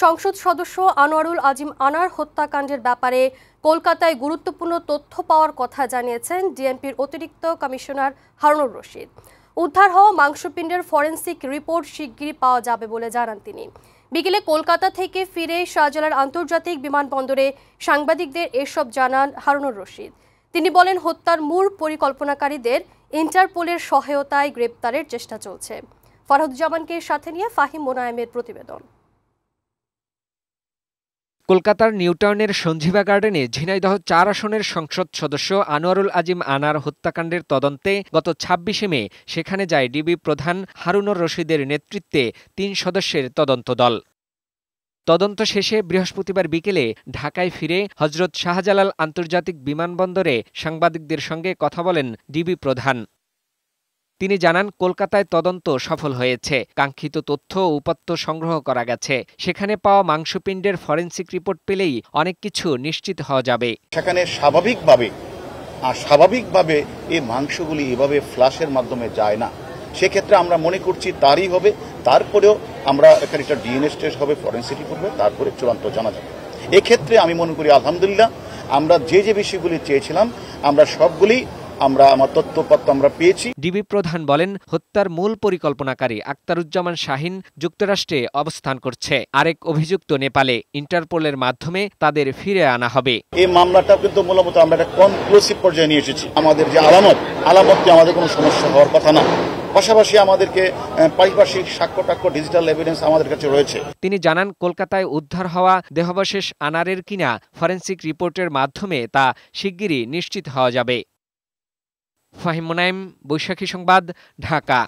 সংসদ সদস্য আনোয়ারুল আজিম আনার হত্যাকাণ্ডের ব্যাপারে কলকাতায় গুরুত্বপূর্ণ তথ্য পাওয়ার কথা জানিয়েছেন ডিএমপির অতিরিক্ত কমিশনার হারুনুর রশিদ। উদ্ধার হওয়া মাংসপিণ্ডের ফরেনসিক রিপোর্ট শিগগিরই পাওয়া যাবে বলে জানান তিনি। বিকেলে কলকাতা থেকে ফিরে শাহজালাল আন্তর্জাতিক বিমানবন্দরে সাংবাদিকদের এসব জানান হারুনুর রশিদ। তিনি বলেন, হত্যার মূল পরিকল্পনাকারীদের ইন্টারপোলের সহায়তায় গ্রেপ্তারের চেষ্টা চলছে। ফরহাদুজ্জামানকে সাথে নিয়ে ফাহিম মোনায়েমের প্রতিবেদন। কলকাতার নিউটাউনের সঞ্জীবা গার্ডেনে ঝিনাইদহ ৪ আসনের সংসদ সদস্য আনোয়ারুল আজিম আনার হত্যাকাণ্ডের তদন্তে গত ২৬শে মে সেখানে যায় ডিবি প্রধান হারুনুর রশিদের নেতৃত্বে ৩ সদস্যের তদন্ত দল। তদন্ত শেষে বৃহস্পতিবার বিকেলে ঢাকায় ফিরে হজরত শাহজালাল আন্তর্জাতিক বিমানবন্দরে সাংবাদিকদের সঙ্গে কথা বলেন ডিবি প্রধান। তিনি জানান, কলকাতায় তদন্ত সফল হয়েছে, কাঙ্ক্ষিত তথ্য ও উপাত্ত সংগ্রহ করা গেছে। সেখানে পাওয়া মাংসপিণ্ডের ফরেনসিক রিপোর্ট পেলেই অনেক কিছু নিশ্চিত হওয়া যাবে। সেখানে স্বাভাবিকভাবে এই মাংসগুলি এভাবে ফ্লাশের মাধ্যমে যায় না। সেক্ষেত্রে আমরা মনে করছি তারই হবে। তারপরেও আমরা এখানে একটা ডিএনএ টেস্ট হবে, ফরেনসিক রিপোর্ট হবে, তারপরে চূড়ান্ত জানা যাবে। এক্ষেত্রে আমি মনে করি আলহামদুলিল্লাহ আমরা যে বিষয়গুলি চেয়েছিলাম আমরা সবগুলি আমার তথ্যপত্র আমরা পেয়েছি। ডিবি প্রধান বলেন, হত্যার মূল পরিকল্পনাকারী আক্তারুজ্জামান শাহিন যুক্তরাষ্ট্রে অবস্থান করছে। আরেক অভিযুক্ত নেপালে। ইন্টারপোলের মাধ্যমে তাদের ফিরে আনা হবে। এই মামলাটা কিন্তু মূলত আমরা একটা কনক্লুসিভ পর্যায়ে নিয়ে এসেছি। আমাদের যে আলামতকে আমাদের কোনো সমস্যা হওয়ার কথা না। পাশাপাশি আমাদেরকে পারিপার্শ্বিক সাক্ষ্য ডিজিটাল এভিডেন্স আমাদের কাছে রয়েছে। তিনি জানান, কলকাতায় উদ্ধার হওয়া দেহাবশেষ আনারের কিনা ফরেনসিক রিপোর্টের মাধ্যমে তা শিগগিরই নিশ্চিত হওয়া যাবে। ফাহিম মোনায়েম, বৈশাখী সংবাদ, ঢাকা।